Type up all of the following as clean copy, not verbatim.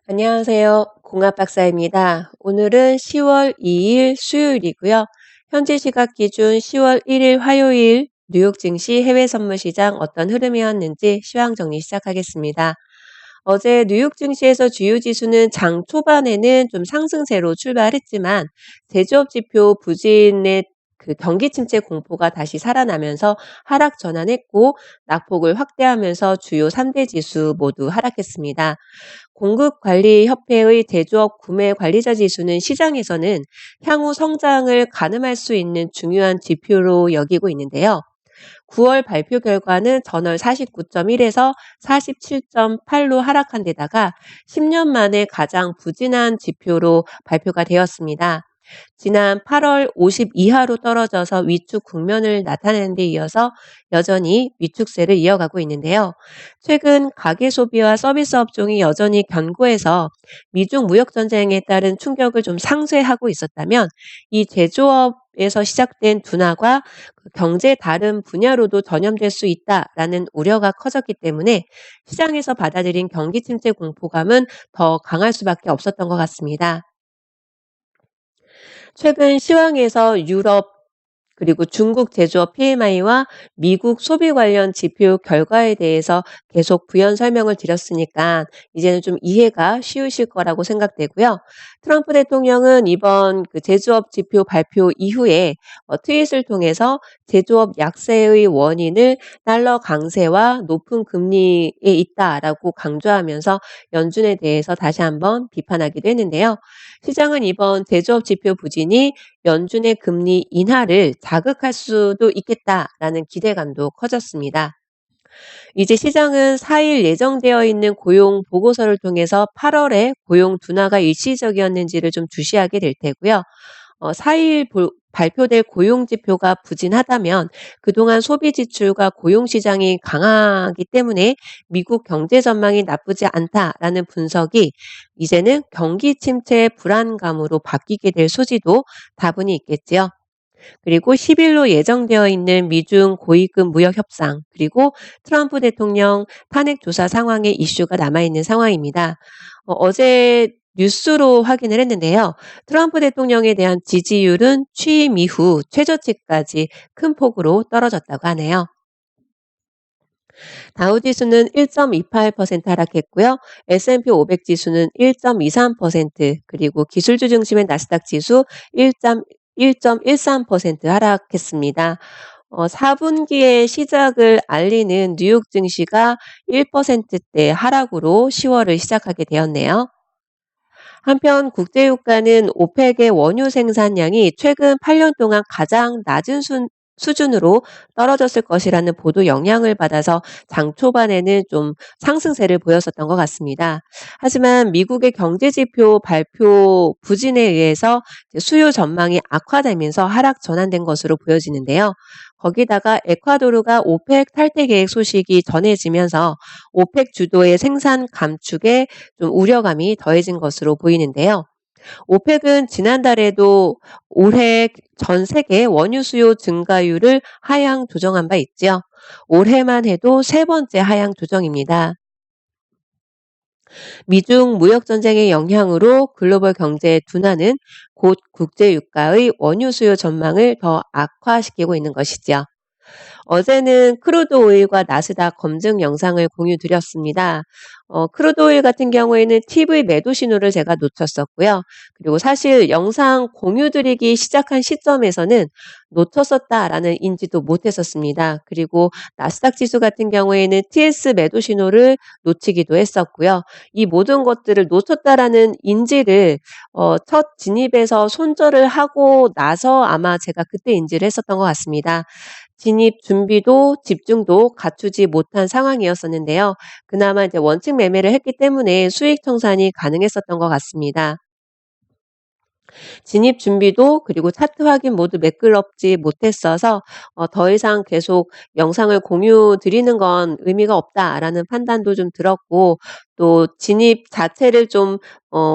안녕하세요. 공합박사입니다. 오늘은 10월 2일 수요일이고요. 현지 시각 기준 10월 1일 화요일 뉴욕 증시 해외 선물 시장 어떤 흐름이었는지 시황 정리 시작하겠습니다. 어제 뉴욕 증시에서 주요 지수는 장 초반에는 좀 상승세로 출발했지만 제조업 지표 부진의 경기 침체 공포가 다시 살아나면서 하락 전환했고 낙폭을 확대하면서 주요 3대 지수 모두 하락했습니다. 공급관리협회의 제조업 구매 관리자 지수는 시장에서는 향후 성장을 가늠할 수 있는 중요한 지표로 여기고 있는데요. 9월 발표 결과는 전월 49.1에서 47.8로 하락한 데다가 10년 만에 가장 부진한 지표로 발표가 되었습니다. 지난 8월 50 이하로 떨어져서 위축 국면을 나타내는 데 이어서 여전히 위축세를 이어가고 있는데요. 최근 가계 소비와 서비스 업종이 여전히 견고해서 미중 무역 전쟁에 따른 충격을 좀 상쇄하고 있었다면 이 제조업에서 시작된 둔화가 경제 다른 분야로도 전염될 수 있다라는 우려가 커졌기 때문에 시장에서 받아들인 경기 침체 공포감은 더 강할 수밖에 없었던 것 같습니다. 최근 시황에서 유럽 그리고 중국 제조업 PMI와 미국 소비 관련 지표 결과에 대해서 계속 부연 설명을 드렸으니까 이제는 좀 이해가 쉬우실 거라고 생각되고요. 트럼프 대통령은 이번 제조업 지표 발표 이후에 트윗을 통해서 제조업 약세의 원인을 달러 강세와 높은 금리에 있다라고 강조하면서 연준에 대해서 다시 한번 비판하기도 했는데요. 시장은 이번 제조업 지표 부진이 연준의 금리 인하를 자극할 수도 있겠다라는 기대감도 커졌습니다. 이제 시장은 4일 예정되어 있는 고용 보고서를 통해서 8월에 고용 둔화가 일시적이었는지를 좀 주시하게 될 테고요. 4일 발표될 고용 지표가 부진하다면 그동안 소비 지출과 고용 시장이 강하기 때문에 미국 경제 전망이 나쁘지 않다라는 분석이 이제는 경기 침체 불안감으로 바뀌게 될 소지도 다분히 있겠지요. 그리고 10일로 예정되어 있는 미중 고위급 무역 협상, 그리고 트럼프 대통령 탄핵 조사 상황의 이슈가 남아있는 상황입니다. 어제 뉴스로 확인을 했는데요. 트럼프 대통령에 대한 지지율은 취임 이후 최저치까지 큰 폭으로 떨어졌다고 하네요. 다우지수는 1.28% 하락했고요. S&P 500 지수는 1.23%, 그리고 기술주 중심의 나스닥 지수 1.13% 하락했습니다. 4분기의 시작을 알리는 뉴욕 증시가 1%대 하락으로 10월을 시작하게 되었네요. 한편 국제유가는 오펙의 원유 생산량이 최근 8년 동안 가장 낮은 수준으로 떨어졌을 것이라는 보도 영향을 받아서 장 초반에는 좀 상승세를 보였었던 것 같습니다. 하지만 미국의 경제지표 발표 부진에 의해서 이제 수요 전망이 악화되면서 하락 전환된 것으로 보여지는데요. 거기다가 에콰도르가 오펙 탈퇴 계획 소식이 전해지면서 오펙 주도의 생산 감축에 좀 우려감이 더해진 것으로 보이는데요. 오펙은 지난달에도 올해 전 세계 원유 수요 증가율을 하향 조정한 바 있죠. 올해만 해도 세 번째 하향 조정입니다. 미중 무역 전쟁의 영향으로 글로벌 경제 둔화는 곧 국제 유가의 원유 수요 전망을 더 악화시키고 있는 것이죠. 어제는 크루드 오일과 나스닥 검증 영상을 공유 드렸습니다. 크루드 오일 같은 경우에는 TV 매도 신호를 제가 놓쳤었고요. 그리고 사실 영상 공유 드리기 시작한 시점에서는 놓쳤었다라는 인지도 못했었습니다. 그리고 나스닥 지수 같은 경우에는 TS 매도 신호를 놓치기도 했었고요. 이 모든 것들을 놓쳤다라는 인지를 첫 진입에서 손절을 하고 나서 아마 제가 그때 인지를 했었던 것 같습니다. 진입 준비도 집중도 갖추지 못한 상황이었었는데요. 그나마 이제 원칙 매매를 했기 때문에 수익 청산이 가능했었던 것 같습니다. 진입 준비도 그리고 차트 확인 모두 매끄럽지 못했어서 더 이상 계속 영상을 공유 드리는 건 의미가 없다라는 판단도 좀 들었고 또 진입 자체를 좀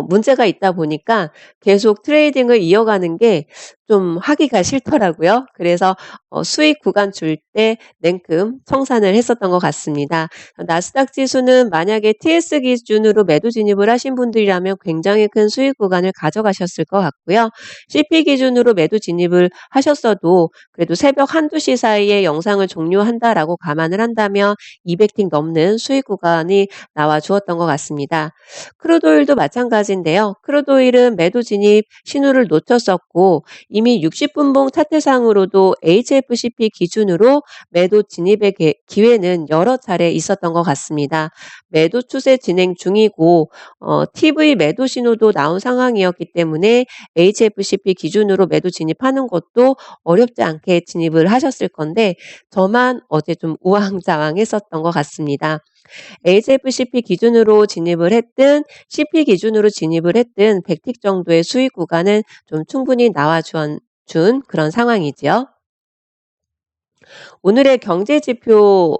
문제가 있다 보니까 계속 트레이딩을 이어가는 게 좀 하기가 싫더라고요. 그래서 수익 구간 줄 때 냉큼 청산을 했었던 것 같습니다. 나스닥 지수는 만약에 TS 기준으로 매도 진입을 하신 분들이라면 굉장히 큰 수익 구간을 가져가셨을 것 같고요. CP 기준으로 매도 진입을 하셨어도 그래도 새벽 1-2시 사이에 영상을 종료한다라고 감안을 한다면 200틱 넘는 수익 구간이 나와 주었던 것 같습니다. 크루드오일도 마찬가지인데요. 크루드오일은 매도 진입 신호를 놓쳤었고 이미 60분봉 차트상으로도 HFCP 기준으로 매도 진입의 기회는 여러 차례 있었던 것 같습니다. 매도 추세 진행 중이고 TV 매도 신호도 나온 상황이었기 때문에 HFCP 기준으로 매도 진입하는 것도 어렵지 않게 진입을 하셨을 건데 저만 어제 좀 우왕좌왕했었던 것 같습니다. HFCP 기준으로 진입을 했든 CP 기준으로 진입을 했든 100틱 정도의 수익 구간은 좀 충분히 나와 준 그런 상황이지요. 오늘의 경제 지표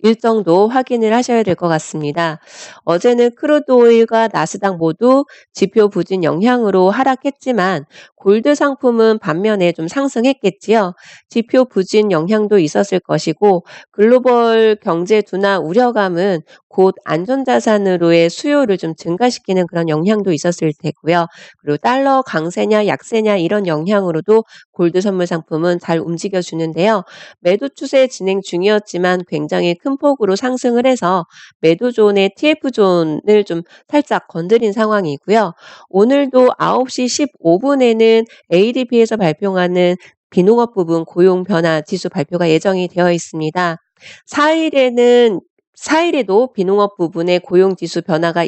일정도 확인을 하셔야 될 것 같습니다. 어제는 크루드 오일과 나스닥 모두 지표 부진 영향으로 하락했지만 골드 상품은 반면에 좀 상승했겠지요. 지표 부진 영향도 있었을 것이고 글로벌 경제 둔화 우려감은 곧 안전자산으로의 수요를 좀 증가시키는 그런 영향도 있었을 테고요. 그리고 달러 강세냐 약세냐 이런 영향으로도 골드 선물 상품은 잘 움직여 주는데요. 매도 추세 진행 중이었지만 굉장히 큰 폭으로 상승을 해서 매도 존의 TF 존을 좀 살짝 건드린 상황이고요. 오늘도 9시 15분에는 ADP에서 발표하는 비농업 부분 고용 변화 지수 발표가 예정이 되어 있습니다. 4일에는 4일에도 비농업 부분의 고용 지수 변화가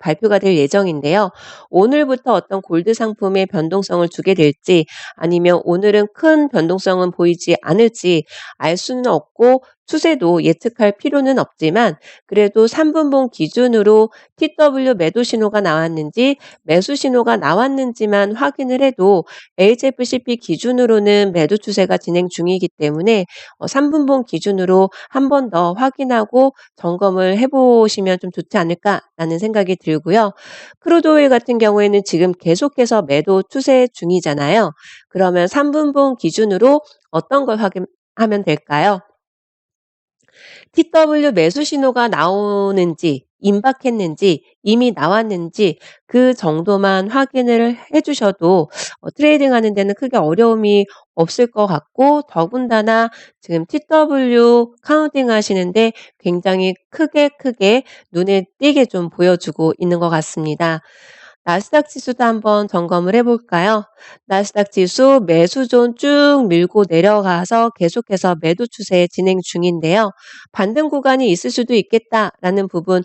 발표가 될 예정인데요. 오늘부터 어떤 골드 상품의 변동성을 주게 될지 아니면 오늘은 큰 변동성은 보이지 않을지 알 수는 없고 추세도 예측할 필요는 없지만 그래도 3분봉 기준으로 TW 매도 신호가 나왔는지 매수 신호가 나왔는지만 확인을 해도 HFCP 기준으로는 매도 추세가 진행 중이기 때문에 3분봉 기준으로 한 번 더 확인하고 점검을 해보시면 좀 좋지 않을까라는 생각이 들고요. 크루드 오일 같은 경우에는 지금 계속해서 매도 추세 중이잖아요. 그러면 3분봉 기준으로 어떤 걸 확인하면 될까요? TW 매수 신호가 나오는지 임박했는지 이미 나왔는지 그 정도만 확인을 해 주셔도 트레이딩 하는 데는 크게 어려움이 없을 것 같고 더군다나 지금 TW 카운팅 하시는데 굉장히 크게 눈에 띄게 좀 보여주고 있는 것 같습니다. 나스닥 지수도 한번 점검을 해 볼까요? 나스닥 지수 매수존 쭉 밀고 내려가서 계속해서 매도 추세 진행 중인데요. 반등 구간이 있을 수도 있겠다라는 부분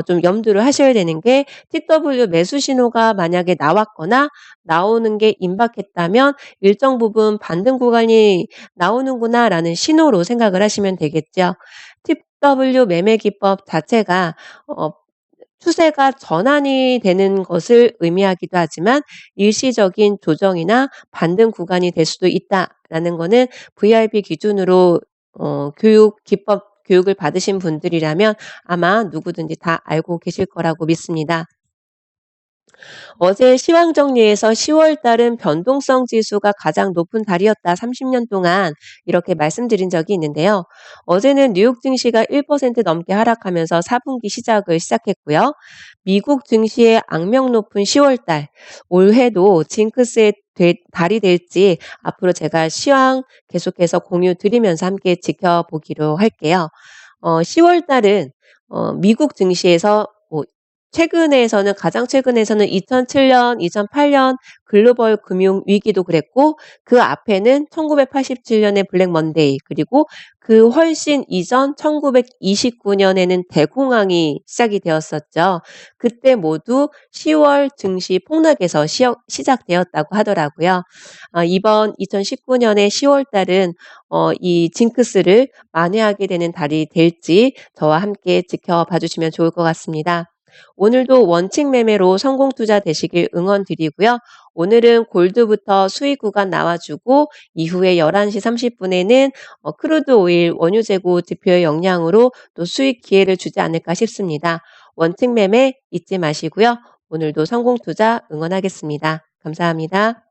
좀 염두를 하셔야 되는 게 TW 매수 신호가 만약에 나왔거나 나오는 게 임박했다면 일정 부분 반등 구간이 나오는구나라는 신호로 생각을 하시면 되겠죠. TW 매매 기법 자체가 추세가 전환이 되는 것을 의미하기도 하지만 일시적인 조정이나 반등 구간이 될 수도 있다라는 거는 VIP 기준으로 기법 교육을 받으신 분들이라면 아마 누구든지 다 알고 계실 거라고 믿습니다. 어제 시황정리에서 10월 달은 변동성 지수가 가장 높은 달이었다. 30년 동안 이렇게 말씀드린 적이 있는데요. 어제는 뉴욕 증시가 1% 넘게 하락하면서 4분기 시작을 시작했고요. 미국 증시의 악명 높은 10월 달, 올해도 징크스의 달이 될지 앞으로 제가 시황 계속해서 공유 드리면서 함께 지켜보기로 할게요. 10월 달은 미국 증시에서 최근에서는 가장 최근에서는 2007년, 2008년 글로벌 금융 위기도 그랬고 그 앞에는 1987년의 블랙 먼데이 그리고 그 훨씬 이전 1929년에는 대공황이 시작이 되었었죠. 그때 모두 10월 증시 폭락에서 시작되었다고 하더라고요. 이번 2019년의 10월 달은 이 징크스를 만회하게 되는 달이 될지 저와 함께 지켜봐 주시면 좋을 것 같습니다. 오늘도 원칙 매매로 성공 투자 되시길 응원드리고요. 오늘은 골드부터 수익 구간 나와주고 이후에 11시 30분에는 크루드 오일 원유 재고 지표의 영향으로 또 수익 기회를 주지 않을까 싶습니다. 원칙 매매 잊지 마시고요. 오늘도 성공 투자 응원하겠습니다. 감사합니다.